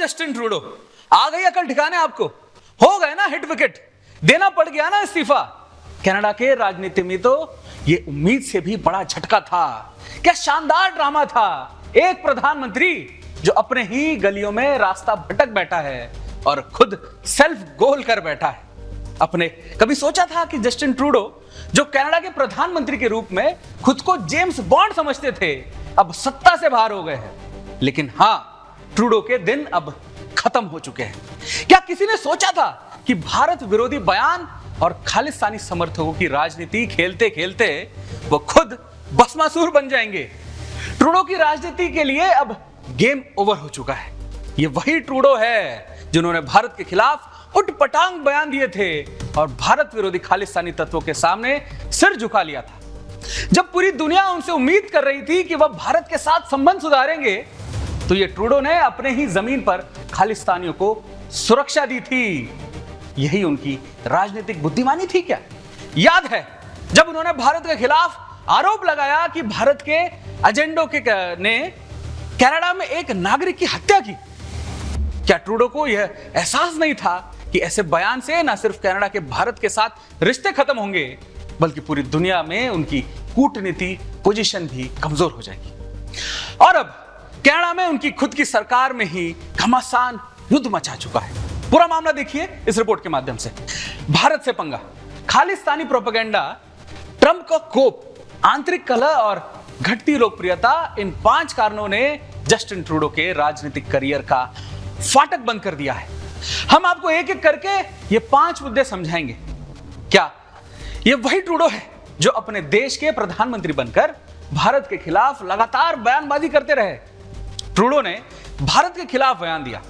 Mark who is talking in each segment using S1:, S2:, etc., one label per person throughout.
S1: Justin Trudeau, आ गई अकल ठिकाने आपको? हो गए ना हिट विकेट, देना पड़ गया ना इस्तीफा। कनाडा के राजनीति में तो ये उम्मीद से भी बड़ा झटका था। क्या शानदार ड्रामा था। एक प्रधानमंत्री जो अपने ही गलियों में रास्ता भटक बैठा है और खुद सेल्फ गोल कर बैठा है। अपने कभी सोचा था कि जस्टिन ट्रूडो, जो कनाडा के प्रधानमंत्री के रूप में खुद को जेम्स बॉन्ड समझते थे, अब सत्ता से बाहर हो गए हैं? लेकिन हां, ट्रूडो के दिन अब खत्म हो चुके हैं। क्या किसी ने सोचा था कि भारत विरोधी बयान और खालिस्तानी समर्थकों की राजनीति खेलते खेलते वो खुद भस्मासुर बन जाएंगे? ट्रूडो की राजनीति के लिए अब गेम ओवर हो चुका है। ये वही ट्रूडो है जिन्होंने भारत के खिलाफ उटपटांग बयान दिए थे और भारत विरोधी खालिस्तानी तत्वों के सामने सिर झुका लिया था। जब पूरी दुनिया उनसे उम्मीद कर रही थी कि वह भारत के साथ संबंध सुधारेंगे, तो ये ट्रूडो ने अपने ही जमीन पर खालिस्तानियों को सुरक्षा दी थी। यही उनकी राजनीतिक बुद्धिमानी थी क्या? याद है जब उन्होंने भारत के खिलाफ आरोप लगाया कि भारत के एजेंडो ने कनाडा में एक नागरिक की हत्या की? क्या ट्रूडो को यह एहसास नहीं था कि ऐसे बयान से न सिर्फ कनाडा के भारत के साथ रिश्ते खत्म होंगे, बल्कि पूरी दुनिया में उनकी कूटनीति पोजीशन भी कमजोर हो जाएगी? और अब कनाडा में उनकी खुद की सरकार में ही घमासान युद्ध मचा चुका है। पूरा मामला देखिए इस रिपोर्ट के माध्यम से। भारत से पंगा, खालिस्तानी प्रोपेगेंडा, ट्रंप का कोप, आंतरिक कलह और घटती लोकप्रियता, इन 5 कारणों ने जस्टिन ट्रूडो के राजनीतिक करियर का फाटक बंद कर दिया है। हम आपको एक एक करके ये 5 मुद्दे समझाएंगे। क्या ये वही ट्रूडो है जो अपने देश के प्रधानमंत्री बनकर भारत के खिलाफ लगातार बयानबाजी करते रहे? ट्रूडो ने भारत के खिलाफ बयान दिया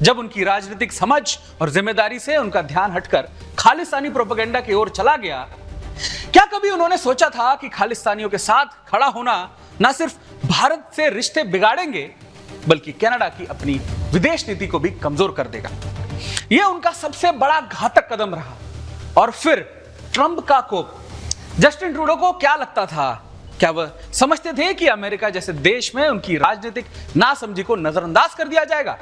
S1: जब उनकी राजनीतिक समझ और जिम्मेदारी से उनका ध्यान हटकर खालिस्तानी प्रोपेगेंडा की ओर चला गया। क्या कभी उन्होंने सोचा था कि खालिस्तानियों के साथ खड़ा होना न सिर्फ भारत से रिश्ते बिगाड़ेंगे, बल्कि कनाडा की अपनी विदेश नीति को भी कमजोर कर देगा? यह उनका सबसे बड़ा घातक कदम रहा। और फिर ट्रंप का कोप। जस्टिन ट्रूडो को क्या लगता था? क्या वह समझते थे कि अमेरिका जैसे देश में उनकी राजनीतिक नासमझी को नजरअंदाज कर दिया जाएगा?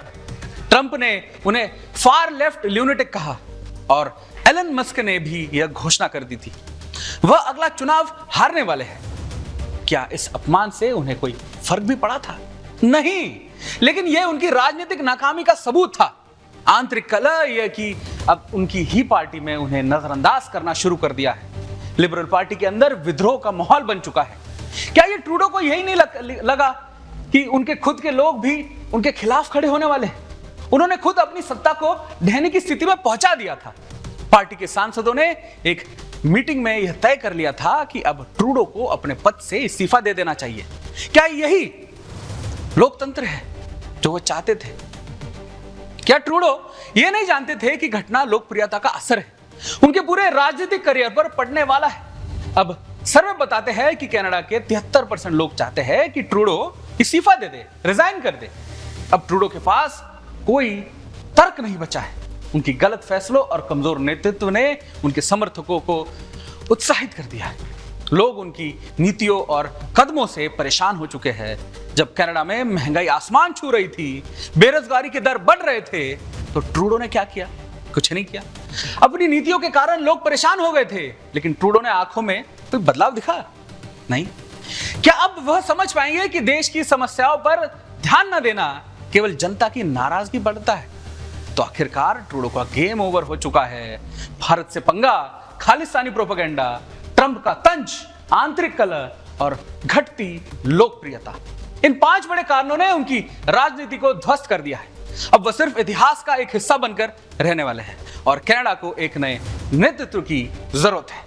S1: ट्रंप ने उन्हें फार लेफ्ट ल्यूनेटिक कहा और एलन मस्क ने भी यह घोषणा कर दी थी वह अगला चुनाव हारने वाले हैं। क्या इस अपमान से उन्हें कोई फर्क भी पड़ा था? नहीं, लेकिन यह उनकी राजनीतिक नाकामी का सबूत था। आंतरिक कलह, यह कि अब उनकी ही पार्टी में उन्हें नजरअंदाज करना शुरू कर दिया है। लिबरल पार्टी के अंदर विद्रोह का माहौल बन चुका है। क्या ये ट्रूडो को यही नहीं लगा कि उनके खुद के लोग भी उनके खिलाफ खड़े होने वाले हैं? उन्होंने खुद अपनी सत्ता को ढहने की स्थिति में पहुंचा दिया था। पार्टी के सांसदों ने एक मीटिंग में यह तय कर लिया था कि अब ट्रूडो को अपने पद से इस्तीफा दे देना चाहिए। क्या यही लोकतंत्र है जो वो चाहते थे? क्या ट्रूडो ये नहीं जानते थे कि घटना लोकप्रियता का असर है उनके पूरे राजनीतिक करियर पर पड़ने वाला है? अब सर्वे बताते हैं कि कनाडा के 73% लोग चाहते हैं कि ट्रूडो इस्तीफा दे दे, रिजाइन कर दे। अब ट्रूडो के पास कोई तर्क नहीं बचा है। उनकी गलत फैसलों और कमजोर नेतृत्व ने उनके समर्थकों को उत्साहित कर दिया है। लोग उनकी नीतियों और कदमों से परेशान हो चुके हैं। जब कनाडा में महंगाई आसमान छू रही थी, बेरोजगारी के दर बढ़ रहे थे, तो ट्रूडो ने क्या किया? कुछ नहीं किया। अपनी नीतियों के कारण लोग परेशान हो गए थे, लेकिन ट्रूडो ने आंखों में कोई बदलाव दिखा? नहीं। क्या अब वह समझ पाएंगे कि देश की समस्याओं पर ध्यान न देना केवल जनता की नाराजगी बढ़ता है? तो आखिरकार ट्रूडो का गेम ओवर हो चुका है। भारत से पंगा, खालिस्तानी प्रोपेगेंडा, ट्रंप का तंज, आंतरिक कलह और घटती लोकप्रियता, इन 5 बड़े कारणों ने उनकी राजनीति को ध्वस्त कर दिया है। अब वह सिर्फ इतिहास का एक हिस्सा बनकर रहने वाले हैं और कनाडा को एक नए नेतृत्व की जरूरत है।